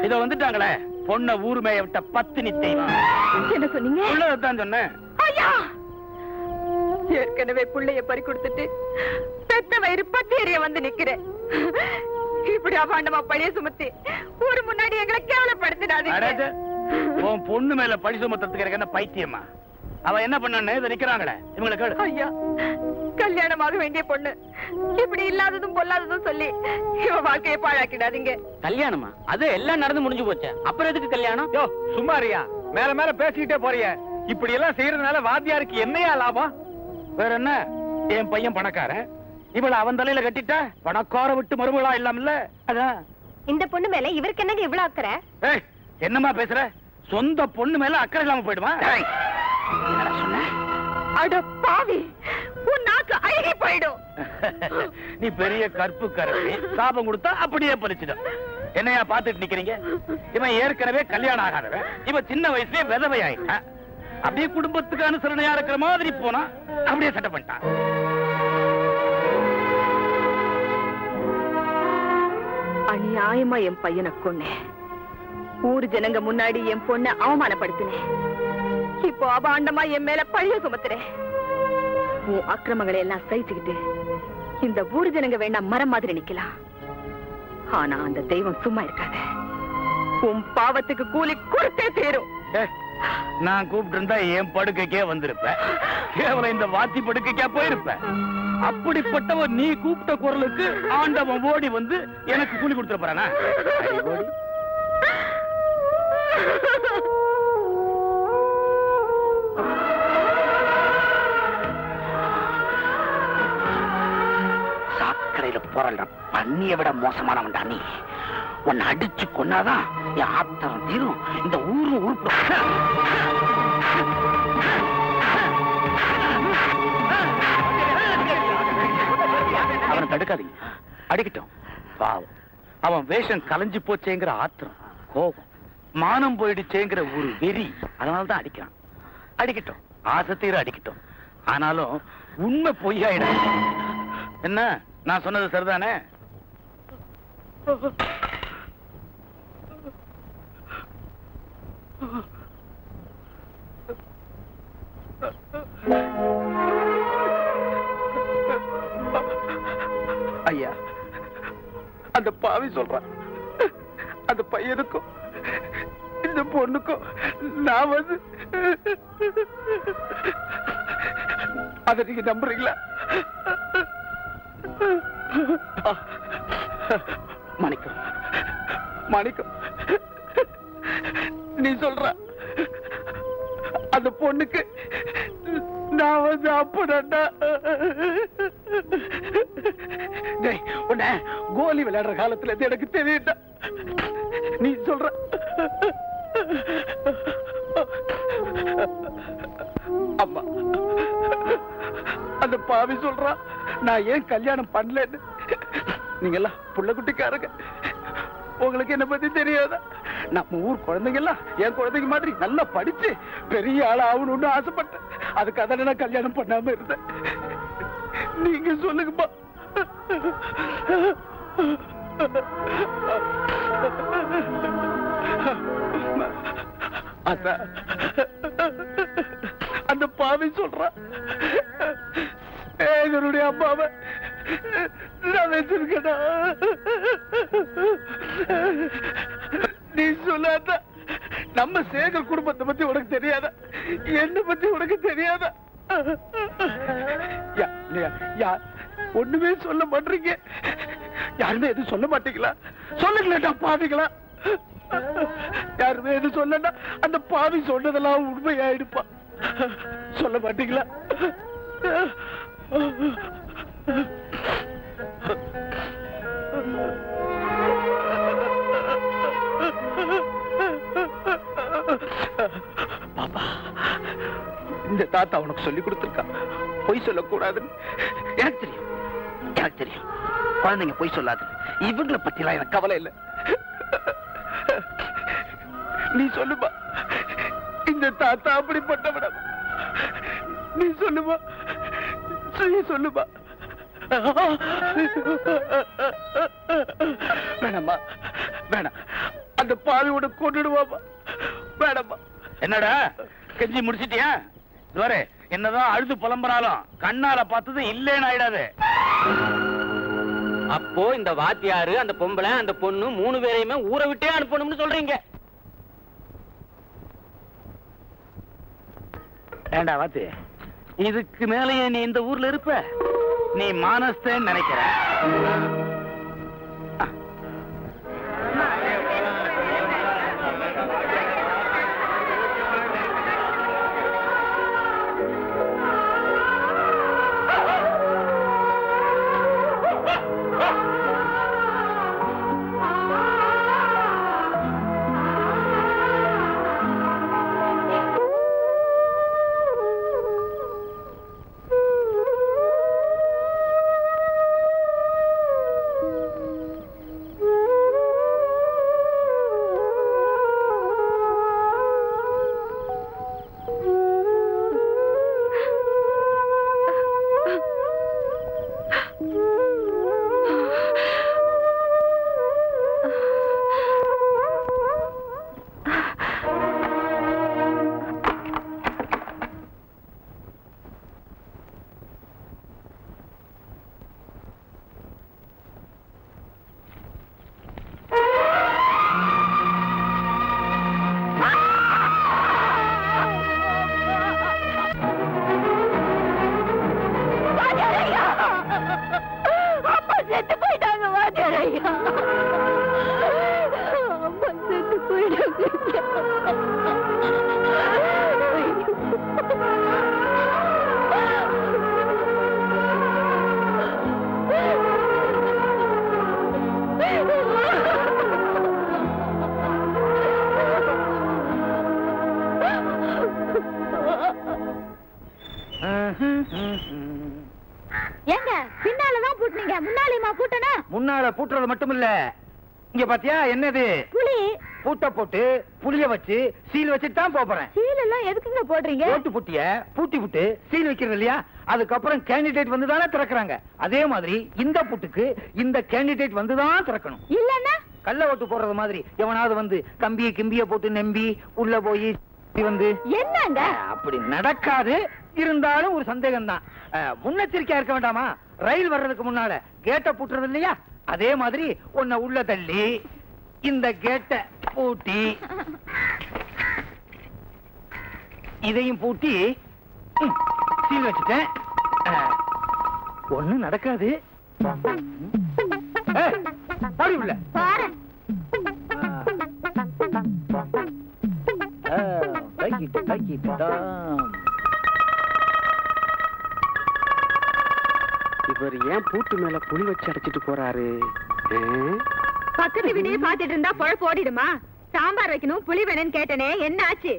இதோ வந்துட்டாங்களே பொண்ண ஊருமைய விட்ட பத்தினி தெய்வம். என்ன சொன்னீங்க? உள்ளதான் சொன்னேன். ஐயா, ஏற்கனவே புள்ளைய பறி கொடுத்துட்டு பெத்த வயிறு பத்தியறிய வந்து நிக்கிறேன். இப்படி அபாண்டமா பழிய சுமத்தி ஊரு முன்னாடி எங்களை கேவலப்படுத்திடாதீங்க. உன் பொண்ணு மேல பழி சுமத்துறதுக்கு என்ன பைத்தியமா? அவ என்ன பண்ணான்னு இதை நிக்கிறாங்களே இவங்களுக்கு. ஐயா, கல்யாணமாக வேண்டிய பொண்ணு இப்படி இல்லாததும் பொல்லாததும் சொல்லி இவ வாழ்க்கையை பாழாக்கிடாதீங்க. கல்யாணமா? அது எல்லாம் நடந்து முடிஞ்சு போச்சு, அப்புறம் எதுக்கு கல்யாணம்? யோ சும்மாரியா, மேல மேல பேசிக்கிட்டே போறிய. இப்படி எல்லாம் செய்யறதுனால வாத்தியாருக்கு என்னையா லாபம்? வேற என்ன? என் பையன் பணக்காரன், இவள அவன் தலையில கட்டிட்டா பணக்கார விட்டு மறுமலா இல்லாமல்ல. அதான் இந்த பொண்ணு மேல இவருக்கு என்னங்க இவ்வளவு அக்கறை? என்னமா பேசுற? சொந்த பொண்ணு மேல அக்கறை இல்லாம போயிடுமா? என்னடா சொன்ன? அட பாவி, உன் நாக்கு அழுகி போயிடும். நீ பெரிய கற்பு கரவி, சாபம் கொடுத்தா அப்படியே பறிச்சிடும். என்னையா பாத்துட்டு நிக்கிறீங்க? இவன் ஏற்கனவே கல்யாணம் ஆகாதவன், இவன் சின்ன வயசுலயே விதவை ஆயிட்டான். அப்படியே குடும்பத்துக்கு அனுசரணையா இருக்கிற மாதிரி போனா அப்படியே சட்டை பண்ணிட்டான். அநியாயமா என் பையனை கொன்னேன். ஊரு ஜனங்க முன்னாடி என் பொண்ணை அவமானப்படுத்தினேன். இப்போ அபாண்டமா என் மேல பழிய சுமத்துறேன். உன் அக்கிரமங்களை எல்லாம் சகிச்சுக்கிட்டு இந்த ஊரு ஜனங்க வேணா மரம் மாதிரி நிக்கலாம். ஆனா அந்த தெய்வம் சும்மா இருக்காது. உன் பாவத்துக்கு கூலி கொடுத்தே தீரும். நான் கூப்பிட்டு இருந்தா என் படுக்கைக்கே வந்திருப்பேன், கேவலம் இந்த வாத்தி படுக்கைக்கே போயிருப்பேன். அப்படிப்பட்டவன் நீ கூப்பிட்ட குரலுக்கு ஆண்டவன் ஓடி வந்து எனக்கு கூலி கொடுத்துட போறானா? சாக்கடையில போறல பண்ணிய விட மோசமானவன்டா நீ. உன்னை அடிச்சு கொன்னாதான் என் ஆத்திரம் தீரும். இந்த ஊரு உருப்பு. அவனை தடுக்காதீங்க, அடிக்கட்டும். பாவம், அவன் வேஷம் கலைஞ்சு போச்சேங்கிற ஆத்திரம், கோபம், மானம் போயிடுச்சேங்கிற ஒரு வெறி, அதனாலதான் அடிக்கிறான். அடிக்கட்டும், ஆசத்தீர அடிக்கட்டும். ஆனாலும் உண்மை பொய்யாயிட. என்ன நான் சொன்னது சரிதானே? ஐயா, அந்த பாவி சொல்றான், அந்த பையனுக்கும் இந்த பொண்ணுக்கும் நான் வந்து அதை நீங்க நம்புறீங்களா? மணிக்கம், மணிக்கம், நீ சொல்ற அந்த பொண்ணுக்கு நான் வந்து அப்படா உன்ன கோலி விளையாடுற காலத்துல எனக்கு தெரியல. நீ சொல்ற அம்மா, அந்த பாவி சொல்றா நான் ஏன் கல்யாணம் பண்ணலன்னு. நீங்க எல்லாம் புள்ள குட்டிக்காரங்க, உங்களுக்கு என்ன பத்தி தெரியாதா? நம்ம ஊர் குழந்தைங்க எல்லாம் என் குழந்தைங்க மாதிரி நல்லா படிச்சு பெரிய ஆளா ஆகணும்னு ஆசைப்பட்டேன். அதுக்காக நான் கல்யாணம் பண்ணாம இருந்தேன். நீங்க சொல்லுங்கப்பா. அந்த பாவி சொல்றான் என்னுடைய அம்மாவை நான் வச்சிருக்கேன். நீ சொல்லாத. நம்ம சேகர் குடும்பத்தை பத்தி உனக்கு தெரியாதா? என்ன பத்தி உனக்கு தெரியாதா? ஒண்ணுமே சொல்ல மாட்டீங்க. யாருமே எதுவும் சொல்ல மாட்டீங்களா? சொல்லுங்களா பாவிங்களா? யாருமே எதுவும் சொல்லனா அந்த பாவி சொன்னதெல்லாம் உண்மையாயிடுப்பா. சொல்ல மாட்டீங்களா? பாப்பா, இந்த தாத்தா உனக்கு சொல்லி கொடுத்திருக்கா பொய் சொல்லக்கூடாதுன்னு. எனக்கு தெரியும், எனக்கு தெரியும். குழந்தைங்க பொய் சொல்லாது. இவங்களை பத்தி எல்லாம் எனக்கு கவலை இல்லை. நீ சொல்லுமா, இந்த தாத்தா அப்படிப்பட்டவன? நீ சொல்லுமா, சொல்லுமா. வேணாமா, வேணாம். அந்த பாவியோட கொண்டுடுவாமா. வேணாமா. என்னடா கெஞ்சி முடிச்சிட்டியா? இதுவரை என்னதான் அழுது புலம்புறாலும் கண்ணால பார்த்தது இல்லேன்னு ஆயிடாது. அப்போ இந்த வாத்தியாரு, அந்த பொம்பளை, அந்த பொண்ணு 3 பேரையுமே ஊரை விட்டே அனுப்பணும்னு சொல்றீங்க? ஏண்டா வாத்து, இதுக்கு மேலேயே நீ இந்த ஊர்ல இருப்ப? நீ மானஸ்தேன்னு நினைக்கிற? ஏங்க பின்னாலதான் பூட்டினீங்க, முன்னாலேயுமா பூட்டனா? முன்னால பூட்டுறது மட்டும் இல்ல, இங்க பாத்தியா என்னது? புலி. பூட்ட போட்டு புளிய வச்சு சீல் வச்சுட்டு தான் போறேன். சீல் எல்லாம் எதுக்குங்க போடுறீங்க? போட்டு புட்டிய பூட்டி விட்டு சீல் வைக்கிறது இல்லையா? அதுக்கப்புறம் கேண்டிடேட் வந்து தானே திறக்கிறாங்க. அதே மாதிரி இந்த பூட்டுக்கு இந்த கேண்டிடேட் வந்து தான் திறக்கணும். இல்லன்னா கள்ள ஓட்டு போடுறது மாதிரி எவனாவது வந்து கம்பிய கிம்பிய போட்டு நம்பி உள்ள போய் வந்து என்னங்க அப்படி நடக்காது. இருந்தாலும் ஒரு சந்தேகம் தான். முன்னெச்சரிக்கையா இருக்க வேண்டாமா? ரயில் வர்றதுக்கு முன்னால கேட்ட பூட்டுறது இல்லையா? அதே மாதிரி உன்னை உள்ள தள்ளி இந்த கேட்ட பூட்டி இதையும் பூட்டி சீல் வச்சுட்டேன். ஒண்ணும் நடக்காது. பாடி உள்ள பாரு. இவர் ஏன் பூட்டு மேல புளி வச்சு அடைச்சிட்டு போறாரு? பக்கத்து வீடியோ பாத்துட்டு இருந்தா பொழப்பு ஓடிடுமா? சாம்பார் வைக்கணும் புளி வேணும்னு கேட்டனே, என்ன ஆச்சு?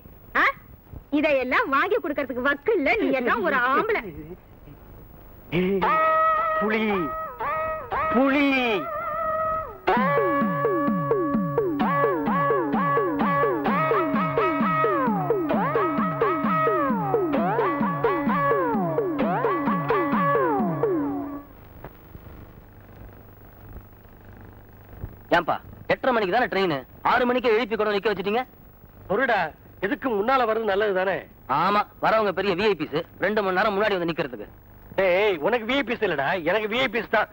இதையெல்லாம் வாங்கி கொடுக்கறதுக்கு வக்கு இல்ல. நீ எல்லாம் ஒரு ஆம்பளை. புளி புளி ஏன்பா 8:30 மணிக்கு தானே ட்ரெயின், 6 மணிக்கு எழுப்பி கூட நிக்க வச்சிட்டீங்க? பொருடா, எதுக்கு முன்னால வர்றது நல்லது தானே? ஆமா, வரவங்க பெரிய விஐபிஸ் 2 மணி நேரம் முன்னாடி வந்து நிக்கிறதுக்கு. ஏய், உனக்கு விஐபிஸ் இல்லடா, எனக்கு விஐபிஸ் தான்.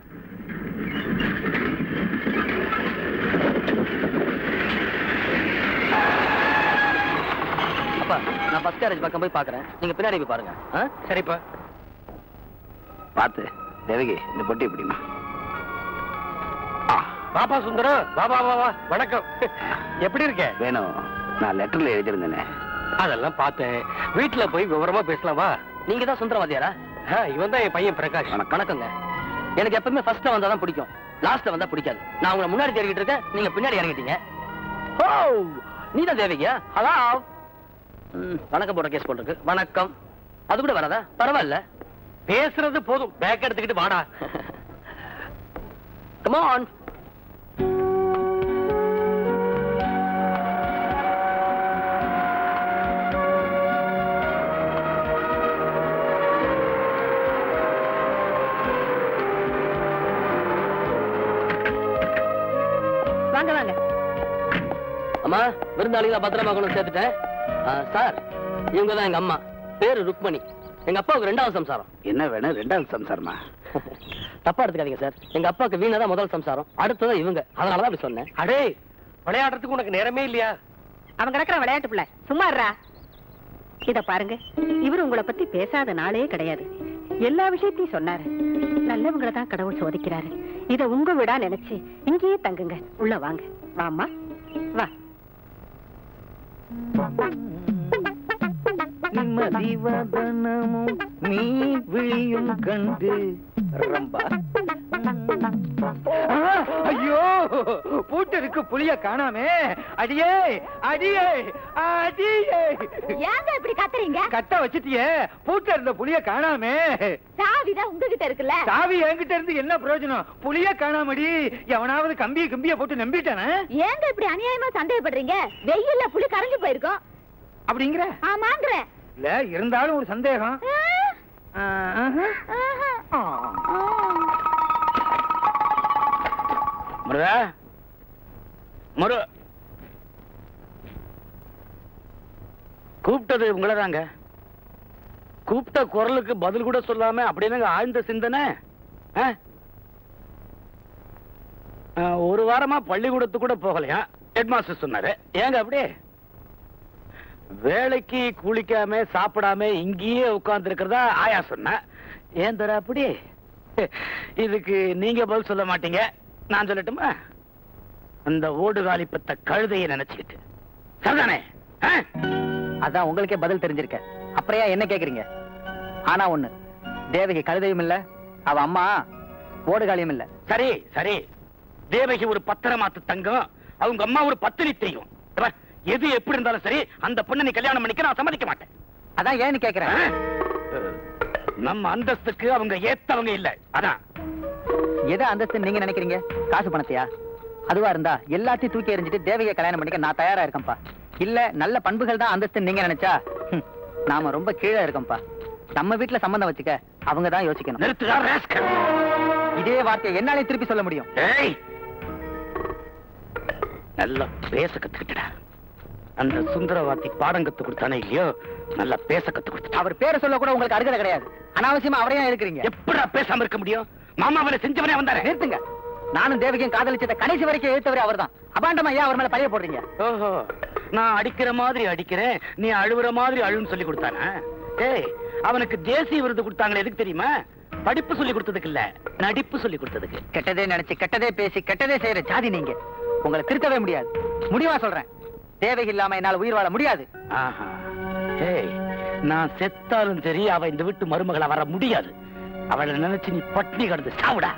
அப்பா, நான் பஸ் கேரேஜ் பக்கம் போய் பாக்குறேன், நீங்க பின்னாடி போய் பாருங்க. சரிப்பா. பாத்து தேவகி, இந்த பொட்டி எப்படிமா? பாப்பா சுந்தரம், பாபா பாபா வணக்கம். எப்படி இருக்க? வேணும், நான் லெட்டர்ல எழுதிருந்தேனே. அதெல்லாம் பார்த்தேன். வீட்டுல போய் விவரமா பேசலாமா? நீங்க தான் சுந்தரவாதியாரா? இவன் தான் என் பையன் பிரகாஷ். வணக்கங்க. எனக்கு எப்பவுமே ஃபர்ஸ்ட்ல வந்தா தான் பிடிக்கும், லாஸ்ட்ல வந்தா பிடிக்காது. நான் உங்களை முன்னாடி தேடிக்கிட்டு இருக்கேன், நீங்க பின்னாடி இறங்கிட்டீங்க. ஓ, நீ தான் தேவியா? ஹலோ. வணக்கம் போடுற கேஸ் போட்டுருக்கு. வணக்கம். அது கூட வராதா? பரவாயில்ல, பேசுறது போதும், பேக் எடுத்துக்கிட்டு வாடா. Come on. வாங்க வாங்க. மாமா விருந்தாளிகளை பத்திரமா கொண்டு சேர்த்துட்டேன். சார், இவங்க தான் எங்க அம்மா, பேரு ருக்மணி. எங்க அப்பாவுக்கு 2வது சம்சாரம். என்ன வேணும்? 2வது சம்சாரமா? தப்பா எடுத்துக்காதீங்க சார். எங்க அப்பாவுக்கு வீணா தான் முதல் சம்சாரம், அடுத்ததான் இவங்க. அதனாலதான் அப்படி சொன்னேன். அடே, விளையாடுறதுக்கு உனக்கு நேரமே இல்லையா? அவன் கிடக்குற விளையாட்டு பிள்ளை, சும்மா இருடா. இத பாருங்க, இவர் உங்களை பத்தி பேசாத நாளே கிடையாது. எல்லா விஷயத்தையும் சொன்னாரு. நல்லவங்களை தான் கடவுள் சோதிக்கிறாரு. இத உங்க விடா நினைச்சு இங்கேயே தங்குங்க. உள்ள வாங்க. வாம்மா, வா. நிம்மதிவதனமும் நீ விழியும் கண்டு ரம்பா. ஐயோ, பூட்டு இருக்கு, புளிய காணாமே. அடியே அடியே அடியே. ஏங்க இப்படி கத்துறீங்க? கட்ட வச்சிட்டியே, பூட்ட இருந்த புளிய காணாமே. சாவிதான் உங்ககிட்ட இருக்குல்ல. சாவி என்கிட்ட இருந்து என்ன பிரயோஜனம்? புளிய காணாமடி. எவனாவது கம்பிய போட்டு நம்பிட்டானே. ஏங்க இப்படி அநியாயமா சந்தேகப்படுறீங்க? வெயில்ல புளி கரைஞ்சு போயிருக்கோம் அப்படிங்கிற? ஆமாங்கிற. இல்ல, இருந்தாலும் ஒரு சந்தேகம். முருகா, முரு, கூப்பிட்டது உங்களதாங்க. கூப்பிட்ட குரலுக்கு பதில் கூட சொல்லாம அப்படின்னு ஆழ்ந்த சிந்தனை. ஒரு வாரமா பள்ளிக்கூடத்து கூட போகலையா? ஹெட்மாஸ்டர் சொன்னாரு. ஏங்க அப்படி? வேலைக்கு குளிக்காம சாப்பிடாம இங்கேயே உட்கார்ந்து இருக்கிறதா ஆயா சொன்ன. ஏன் தர அப்படி? இதுக்கு நீங்க பதில் சொல்ல மாட்டீங்க, நான் சொல்லட்டுமா? அந்த ஓடுகாலி பத்த கழுதையை நினைச்சுக்கிட்டு. சரிதானே? அதான் உங்களுக்கே பதில் தெரிஞ்சிருக்க, அப்புறையா என்ன கேக்குறீங்க? ஆனா ஒண்ணு, தேவகி கழுதையும் இல்ல, அவ அம்மா ஓடுகாலியும் இல்ல. சரி சரி, தேவகி ஒரு பத்திரமாத்து தங்கம், அவங்க அம்மா ஒரு பத்தினி தெரியும். எது எப்படி இருந்தாலும் சரி, அந்த பொண்ணை நீ கல்யாணம் பண்ணிக்க நான் சம்மதிக்க மாட்டேன். அதான் ஏன்னு கேக்குறேன். நம்ம அந்தஸ்துக்கு அவங்க ஏத்தவங்க இல்ல. அதான். எதை அந்தஸ்து நீங்க நினைக்கிறீங்க? காசு பணத்தையா? அதுவா இருந்தா எல்லாத்தையும் தூக்கி எறிஞ்சிட்டு தேவகியை கல்யாணம் பண்ணிக்க நான் தயாரா இருக்கேன்ப்பா. இல்ல நல்ல பண்புகள் தான் அந்தஸ்து நீங்க நினைச்சா நாம ரொம்ப கீழே இருக்கோம்ப்பா. நம்ம வீட்டுல சம்பந்தம் வச்சுக்க அவங்க தான் யோசிக்கணும். நிறுத்துடா ராஸ்கல். இதே வார்த்தையை என்னாலே திருப்பி சொல்ல முடியும். ஏய், நல்லா பேச கத்துக்கிட்டடா. அந்த சுந்தரவாதி பாடம் கத்து கொடுத்தானே இல்லையோ, நல்லா பேச கத்து கொடுத்து. அவர் பேரை சொல்ல கூட உங்களுக்கு அருகதை கிடையாது. அனாவசியமா அவரையா இருக்கிறீங்க. எப்படா பேசாம இருக்க முடியும்? மாமாவனை செஞ்சவனே வந்தாரு. நிறுத்துங்க. நானும் தேவகியும் காதலிச்சத கடைசி வரைக்கும் எழுத்தவரே அவர்தான். அபாண்டமா ஏன் அவர் மேல பழைய போடுறீங்க? ஓஹோ, நான் அடிக்கிற மாதிரி அடிக்கிறேன், நீ அழுவுற மாதிரி அழுன்னு சொல்லி கொடுத்தானா? ஏய், அவனுக்கு தேசிய விருது கொடுத்தாங்களே, எதுக்கு தெரியுமா? படிப்பு சொல்லி கொடுத்ததுக்கு இல்ல, நடிப்பு சொல்லி கொடுத்ததுக்கு. கெட்டதே நினைச்சு கெட்டதே பேசி கெட்டதே செய்யற ஜாதி நீங்க. உங்களை திருத்தவே முடியாது. முடிவா சொல்றேன், தேவகி இல்லாம என்னால உயிர் வாழ முடியாது. ஆஹா. ஏய், நான் செத்தாலும் சரி அவ இந்த வீட்டு மருமகளா வர முடியாது. அவளை நினைச்சு நீ பட்னி கிடந்து சாவுடா.